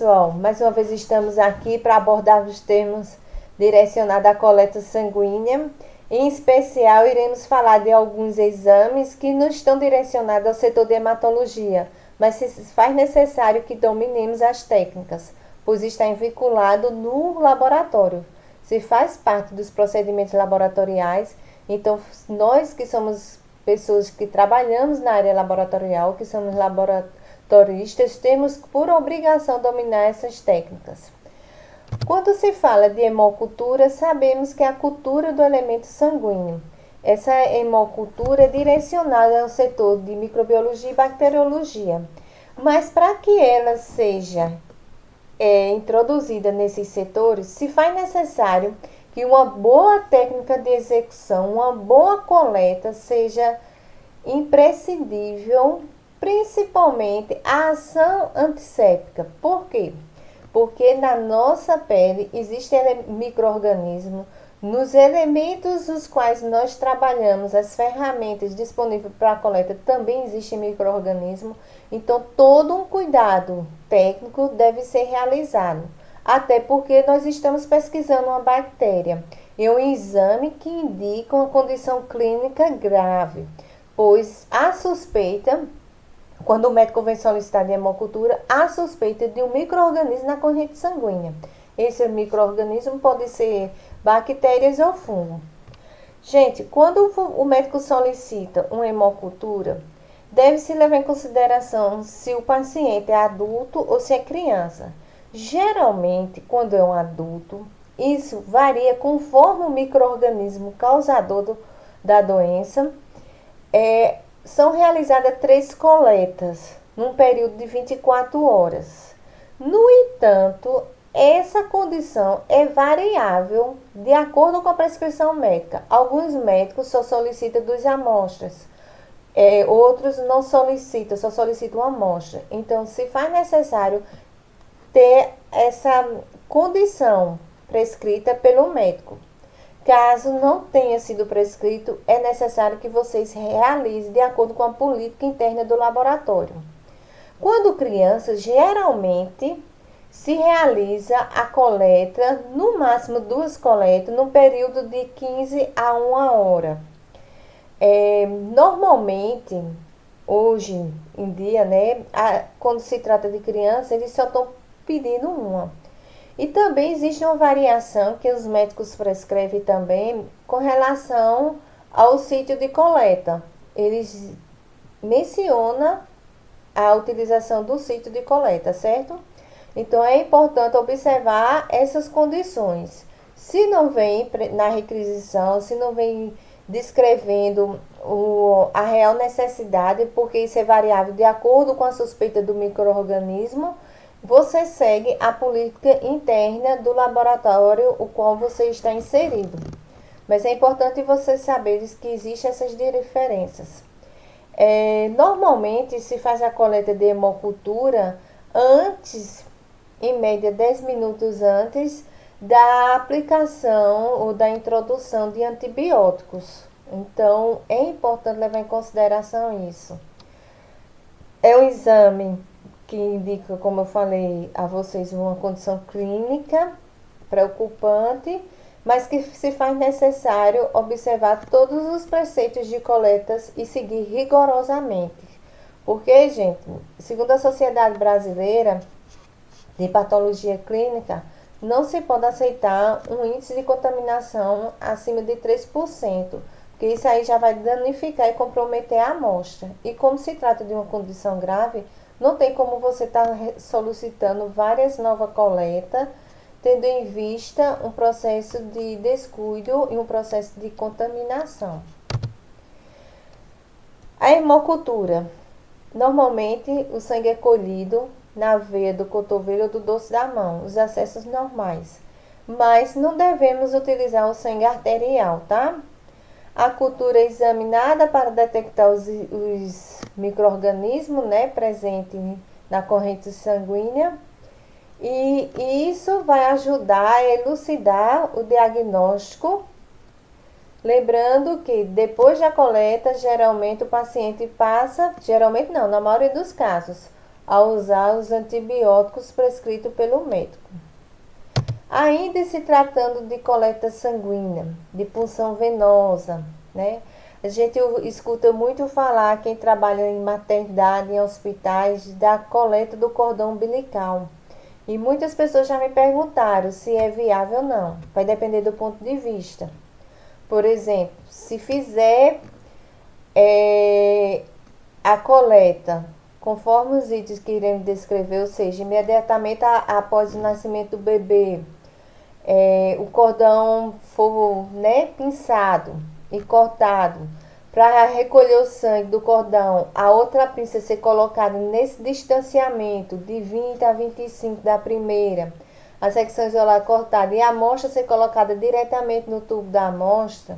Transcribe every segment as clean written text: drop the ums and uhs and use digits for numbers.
pessoal, mais uma vez estamos aqui para abordar os termos direcionados à coleta sanguínea. Em especial, iremos falar de alguns exames que não estão direcionados ao setor de hematologia, mas se faz necessário que dominemos as técnicas, pois está vinculado no laboratório. Se faz parte dos procedimentos laboratoriais, então nós que somos pessoas que trabalhamos na área laboratorial, que somos laboratoristas, temos por obrigação dominar essas técnicas. Quando se fala de hemocultura, sabemos que é a cultura do elemento sanguíneo. Essa hemocultura é direcionada ao setor de microbiologia e bacteriologia. Mas para que ela seja introduzida nesses setores, se faz necessário que uma boa técnica de execução, uma boa coleta seja imprescindível, principalmente a ação antisséptica. Por quê? Porque na nossa pele existem micro-organismos, nos elementos os quais nós trabalhamos, as ferramentas disponíveis para a coleta também existem micro-organismos, então todo um cuidado técnico deve ser realizado, até porque nós estamos pesquisando uma bactéria e um exame que indica uma condição clínica grave, pois a suspeita, quando o médico vem solicitar de hemocultura, há suspeita de um micro-organismo na corrente sanguínea. Esse micro-organismo pode ser bactérias ou fungo. Gente, quando o médico solicita uma hemocultura, deve-se levar em consideração se o paciente é adulto ou se é criança. Geralmente, quando é um adulto, isso varia conforme o micro-organismo causador da doença. São realizadas 3 coletas num período de 24 horas. No entanto, essa condição é variável de acordo com a prescrição médica. Alguns médicos só solicitam 2 amostras, outros não solicitam, só solicitam uma amostra. Então, se faz necessário ter essa condição prescrita pelo médico. Caso não tenha sido prescrito, é necessário que vocês realizem de acordo com a política interna do laboratório. Quando criança, geralmente se realiza a coleta, no máximo 2 coletas, num período de 15 a 1 hora. Normalmente, hoje em dia, né, quando se trata de criança, eles só estão pedindo uma. E também existe uma variação que os médicos prescrevem também com relação ao sítio de coleta. Eles mencionam a utilização do sítio de coleta, certo? Então é importante observar essas condições. Se não vem na requisição, se não vem descrevendo a real necessidade, porque isso é variável de acordo com a suspeita do micro-organismo, você segue a política interna do laboratório o qual você está inserido. Mas é importante você saber que existem essas diferenças. Normalmente se faz a coleta de hemocultura antes, em média 10 minutos antes da aplicação ou da introdução de antibióticos. Então é importante levar em consideração isso. É um exame que indica, como eu falei a vocês, uma condição clínica preocupante, mas que se faz necessário observar todos os preceitos de coletas e seguir rigorosamente. Porque, gente, segundo a Sociedade Brasileira de Patologia Clínica, não se pode aceitar um índice de contaminação acima de 3%, porque isso aí já vai danificar e comprometer a amostra. E como se trata de uma condição grave, não tem como você estar solicitando várias novas coletas, tendo em vista um processo de descuido e um processo de contaminação. A hemocultura. Normalmente, o sangue é colhido na veia do cotovelo ou do dorso da mão, os acessos normais. Mas não devemos utilizar o sangue arterial, tá? A cultura é examinada para detectar os micro-organismos, né, presentes na corrente sanguínea. E isso vai ajudar a elucidar o diagnóstico. Lembrando que depois da coleta, geralmente o paciente passa, geralmente não, na maioria dos casos, a usar os antibióticos prescritos pelo médico. Ainda se tratando de coleta sanguínea, de punção venosa, né? A gente escuta muito falar, quem trabalha em maternidade, em hospitais, da coleta do cordão umbilical. E muitas pessoas já me perguntaram se é viável ou não. Vai depender do ponto de vista. Por exemplo, se fizer a coleta conforme os itens que iremos descrever, ou seja, imediatamente após o nascimento do bebê, o cordão for, né, pinçado e cortado para recolher o sangue do cordão, a outra pinça ser colocada nesse distanciamento de 20 a 25 da primeira, a secção isolada cortada e a amostra ser colocada diretamente no tubo da amostra.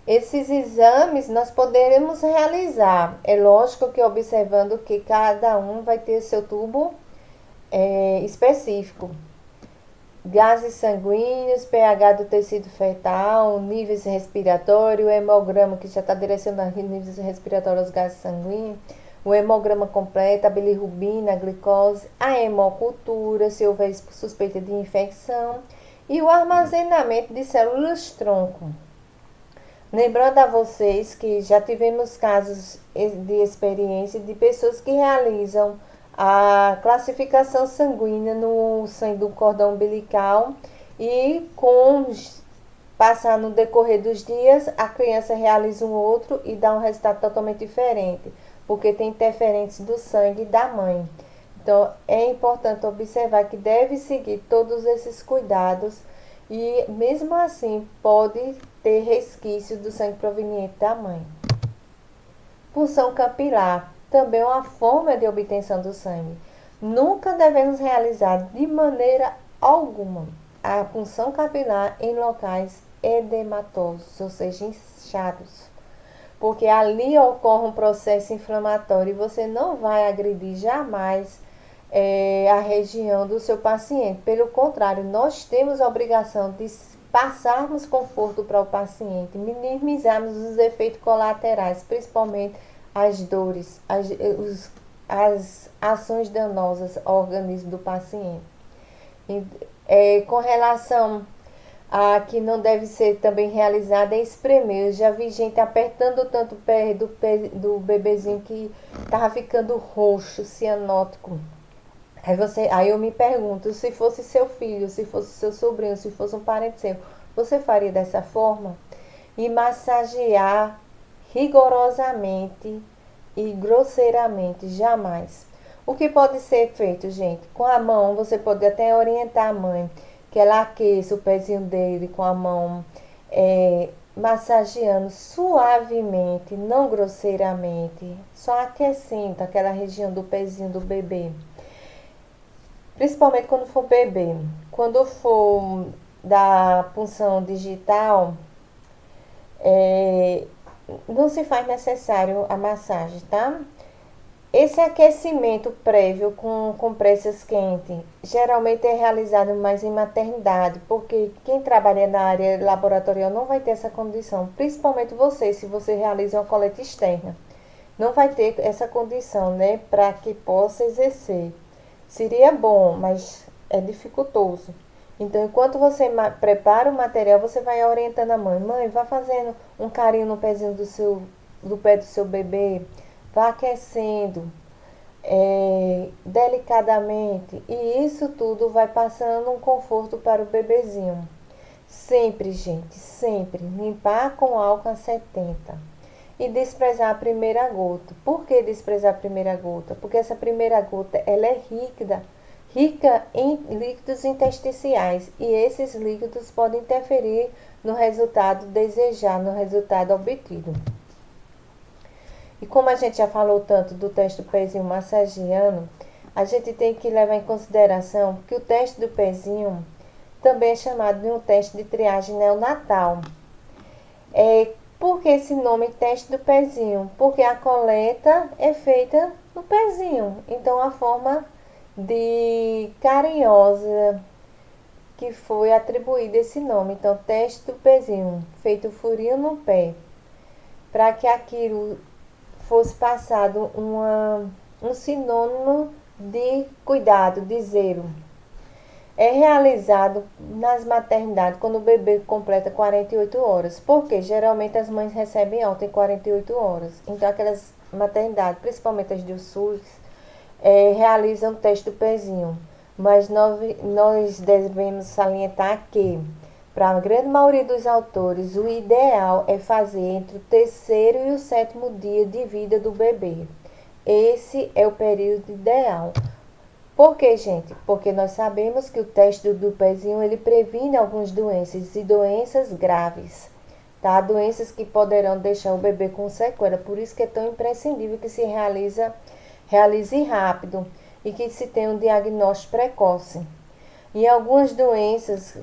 Esses exames nós poderemos realizar. É lógico que observando que cada um vai ter seu tubo específico. Gases sanguíneos, pH do tecido fetal, níveis respiratórios, o hemograma que já está direcionando níveis respiratórios aos gases sanguíneos, o hemograma completo, a bilirrubina, a glicose, a hemocultura, se houver suspeita de infecção, e o armazenamento de células tronco. Lembrando a vocês que já tivemos casos de experiência de pessoas que realizam a classificação sanguínea no sangue do cordão umbilical e passar no decorrer dos dias, a criança realiza um outro e dá um resultado totalmente diferente, porque tem interferência do sangue da mãe. Então, é importante observar que deve seguir todos esses cuidados e, mesmo assim, pode ter resquício do sangue proveniente da mãe. Punção capilar, também é uma forma de obtenção do sangue. Nunca devemos realizar de maneira alguma a punção capilar em locais edematosos, ou seja, inchados, porque ali ocorre um processo inflamatório e você não vai agredir jamais a região do seu paciente. Pelo contrário, nós temos a obrigação de passarmos conforto para o paciente, minimizarmos os efeitos colaterais, principalmente as dores, as ações danosas ao organismo do paciente. Com relação a que não deve ser também realizada é espremer. Eu já vi gente apertando tanto o pé do bebezinho que estava ficando roxo, cianótico. Aí eu me pergunto, se fosse seu filho, se fosse seu sobrinho, se fosse um parente seu, você faria dessa forma? E massagear rigorosamente e grosseiramente, jamais. O que pode ser feito, gente? Com a mão, você pode até orientar a mãe que ela aqueça o pezinho dele com a mão, massageando suavemente, não grosseiramente, só aquecendo aquela região do pezinho do bebê. Principalmente quando for bebê. Quando for da punção digital, não se faz necessário a massagem, tá? Esse aquecimento prévio com compressas quentes geralmente é realizado mais em maternidade, porque quem trabalha na área laboratorial não vai ter essa condição, principalmente você, se você realiza uma coleta externa. Não vai ter essa condição, né, para que possa exercer. Seria bom, mas é dificultoso. Então, enquanto você prepara o material, você vai orientando a mãe. Mãe, vá fazendo um carinho no pezinho do pé do seu bebê. Vá aquecendo delicadamente. E isso tudo vai passando um conforto para o bebezinho. Sempre, gente, sempre. Limpar com álcool a 70. E desprezar a primeira gota. Por que desprezar a primeira gota? Porque essa primeira gota ela é rica em líquidos intersticiais. E esses líquidos podem interferir no resultado desejado, no resultado obtido. E como a gente já falou tanto do teste do pezinho massageando, a gente tem que levar em consideração que o teste do pezinho também é chamado de um teste de triagem neonatal. Por que esse nome teste do pezinho? Porque a coleta é feita no pezinho. Então, a forma de carinhosa que foi atribuído esse nome. Então, teste do pezinho, feito furinho no pé, para que aquilo fosse passado um sinônimo de cuidado, de zelo, é realizado nas maternidades quando o bebê completa 48 horas. Porque geralmente as mães recebem alta em 48 horas. Então aquelas maternidades, principalmente as do SUS, realizam o teste do pezinho. Mas nós devemos salientar que, para a grande maioria dos autores, o ideal é fazer entre o terceiro e o sétimo dia de vida do bebê. Esse é o período ideal. Por que, gente? Porque nós sabemos que o teste do pezinho ele previne algumas doenças e doenças graves, tá? Doenças que poderão deixar o bebê com sequela. Por isso que é tão imprescindível que se realize rápido e que se tenha um diagnóstico precoce. Em algumas doenças,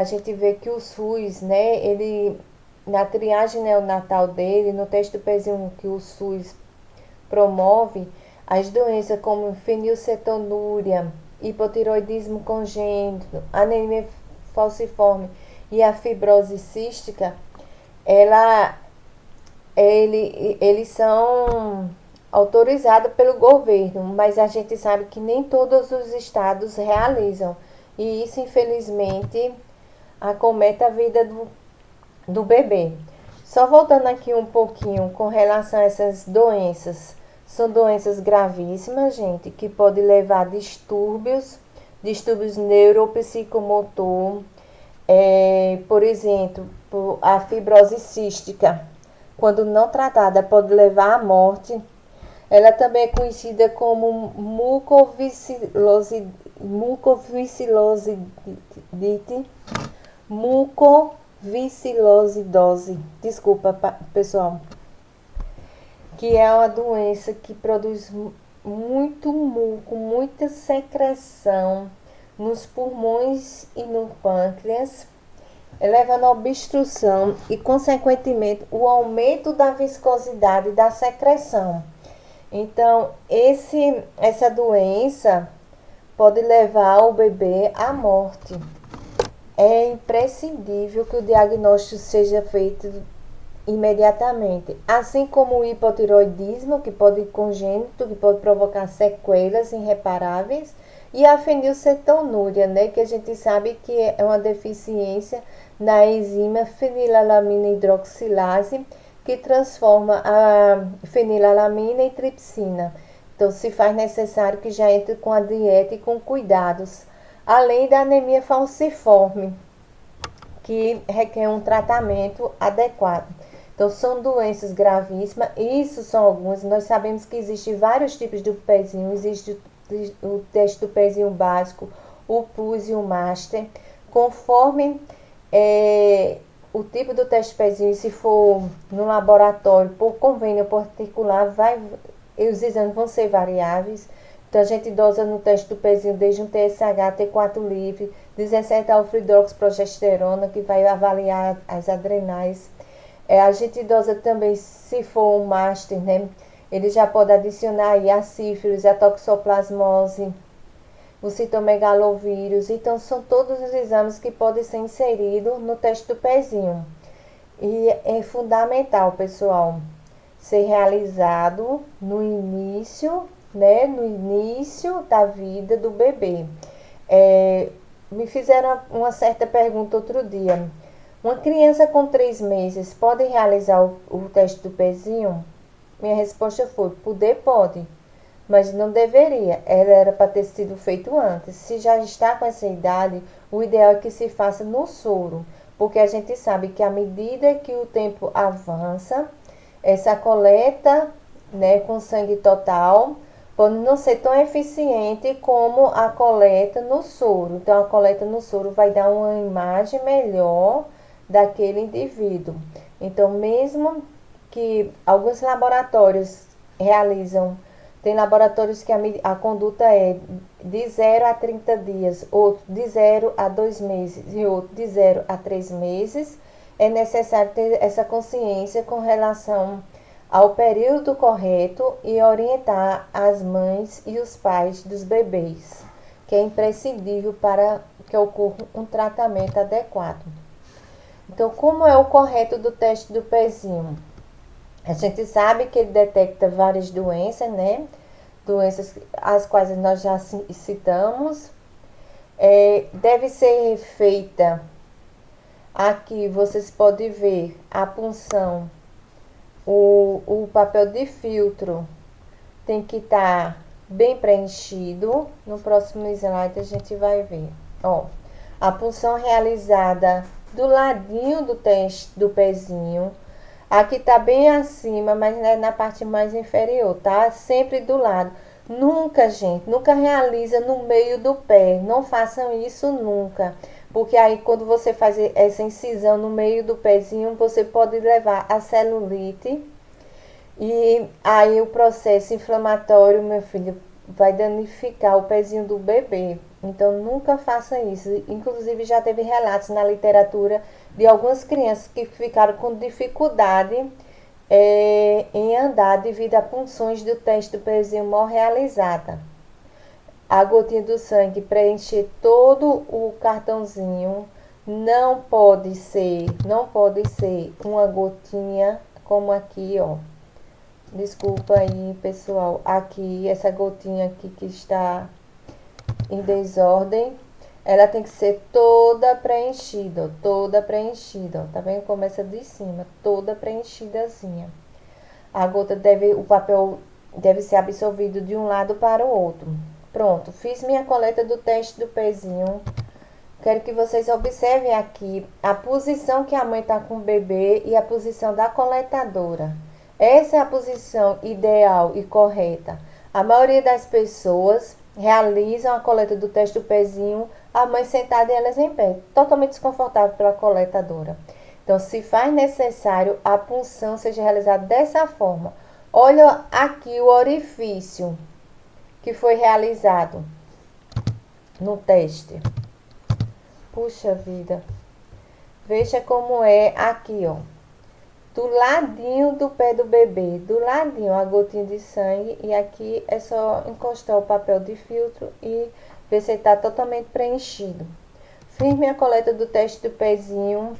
a gente vê que o SUS, né, ele, na triagem neonatal dele, no teste do pezinho que o SUS promove, as doenças como fenilcetonúria, hipotiroidismo congênito, anemia falciforme e a fibrose cística, ela, eles são autorizados pelo governo, mas a gente sabe que nem todos os estados realizam. E isso, infelizmente, acomete a vida do bebê. Só voltando aqui um pouquinho com relação a essas doenças. São doenças gravíssimas, gente, que podem levar a distúrbios neuropsicomotor, por exemplo, a fibrose cística, quando não tratada, pode levar à morte. Ela também é conhecida como mucoviscilosidose. Desculpa, pessoal. Que é uma doença que produz muito muco, muita secreção nos pulmões e no pâncreas, levando à obstrução e, consequentemente, o aumento da viscosidade da secreção. Então, essa doença pode levar o bebê à morte. É imprescindível que o diagnóstico seja feito imediatamente, assim como o hipotiroidismo, que pode ir congênito, que pode provocar sequelas irreparáveis, e a fenilcetonúria, né, que a gente sabe que é uma deficiência na enzima fenilalanina hidroxilase, que transforma a fenilalanina em tripsina. Então, se faz necessário que já entre com a dieta e com cuidados, além da anemia falciforme, que requer um tratamento adequado. Então, são doenças gravíssimas, isso são algumas. Nós sabemos que existem vários tipos de pezinho, existe o teste do pezinho básico, o PUS e o Master. Conforme o tipo do teste pezinho, se for no laboratório, por convênio particular, os exames vão ser variáveis. Então, a gente dosa no teste do pezinho desde um TSH, T4 livre, 17 alfa-hidroxiprogesterona, que vai avaliar as adrenais. A gente dosa também, se for um master, né? Ele já pode adicionar aí a sífilis, a toxoplasmose, o citomegalovírus. Então, são todos os exames que podem ser inseridos no teste do pezinho. E é fundamental, pessoal, ser realizado no início, né? No início da vida do bebê. Me fizeram uma certa pergunta outro dia. Uma criança com 3 meses pode realizar o teste do pezinho? Minha resposta foi: poder pode, mas não deveria. Ela era para ter sido feito antes. Se já está com essa idade, o ideal é que se faça no soro, porque a gente sabe que à medida que o tempo avança, essa coleta, né, com sangue total pode não ser tão eficiente como a coleta no soro. Então, a coleta no soro vai dar uma imagem melhor daquele indivíduo. Então, mesmo que alguns laboratórios realizam, tem laboratórios que a conduta é de 0 a 30 dias, outro de 0 a 2 meses e outro de 0 a 3 meses, é necessário ter essa consciência com relação ao período correto e orientar as mães e os pais dos bebês, que é imprescindível para que ocorra um tratamento adequado. Então, como é o correto do teste do pezinho? A gente sabe que ele detecta várias doenças, né? doenças as quais nós já citamos. Deve ser feita, aqui vocês podem ver a punção, o papel de filtro tem que estar bem preenchido. No próximo slide a gente vai ver. Ó, a punção realizada do ladinho do teste do pezinho. Aqui tá bem acima, mas é na parte mais inferior, tá? Sempre do lado. Nunca, gente, nunca realiza no meio do pé. Não façam isso nunca. Porque aí quando você faz essa incisão no meio do pezinho, você pode levar a celulite. E aí o processo inflamatório, meu filho, vai danificar o pezinho do bebê. Então nunca faça isso. Inclusive já teve relatos na literatura de algumas crianças que ficaram com dificuldade em andar devido a punções do teste do pezinho mal realizada. A gotinha do sangue preencher todo o cartãozinho. Não pode ser uma gotinha como aqui, ó. Desculpa aí, pessoal. Aqui, essa gotinha aqui que está em desordem, ela tem que ser toda preenchida, ó, toda preenchida, ó. Tá vendo? Começa de cima, toda preenchidazinha. A gota o papel deve ser absorvido de um lado para o outro. Pronto, fiz minha coleta do teste do pezinho. Quero que vocês observem aqui a posição que a mãe está com o bebê e a posição da coletadora. Essa é a posição ideal e correta. A maioria das pessoas realizam a coleta do teste do pezinho, a mãe sentada e elas em pé, totalmente desconfortável pela coletadora. Então, se faz necessário, a punção seja realizada dessa forma. Olha aqui o orifício que foi realizado no teste. Puxa vida. Veja como é aqui, ó. Do ladinho do pé do bebê, do ladinho a gotinha de sangue, e aqui é só encostar o papel de filtro e ver se está totalmente preenchido. Fiz minha coleta do teste do pezinho.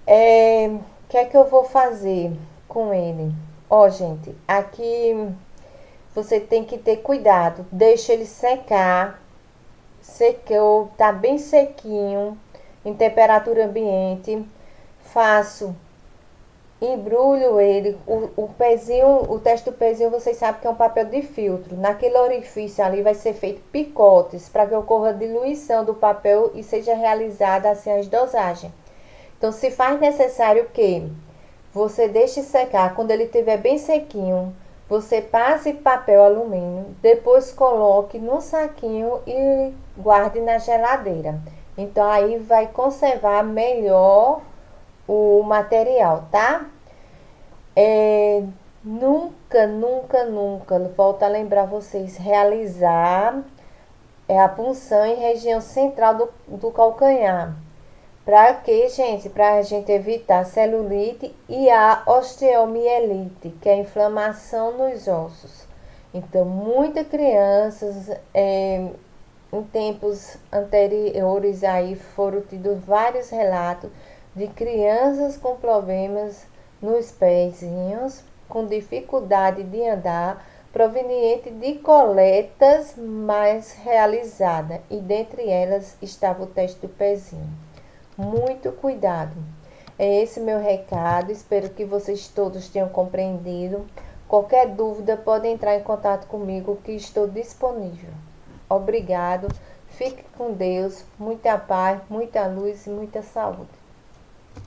O que é que eu vou fazer com ele? Ó, gente, aqui você tem que ter cuidado, deixa ele secar. Secou, tá bem sequinho, em temperatura ambiente. Faço, embrulho ele, o pezinho, o teste do pezinho, vocês sabem que é um papel de filtro. Naquele orifício ali vai ser feito picotes para que ocorra diluição do papel e seja realizada assim as dosagens. Então, se faz necessário que você deixe secar, quando ele estiver bem sequinho, você passe papel alumínio, depois coloque no saquinho e guarde na geladeira. Então, aí vai conservar melhor o material, tá? Nunca, volto a lembrar vocês, realizar a punção em região central do calcanhar. Para quê, gente? Para a gente evitar celulite e a osteomielite, que é a inflamação nos ossos. Então, muitas crianças, em tempos anteriores aí, foram tidos vários relatos de crianças com problemas nos pezinhos, com dificuldade de andar, proveniente de coletas mais realizadas, e dentre elas estava o teste do pezinho. Muito cuidado. É esse meu recado. Espero que vocês todos tenham compreendido. Qualquer dúvida, pode entrar em contato comigo, que estou disponível. Obrigado. Fique com Deus. Muita paz, muita luz e muita saúde.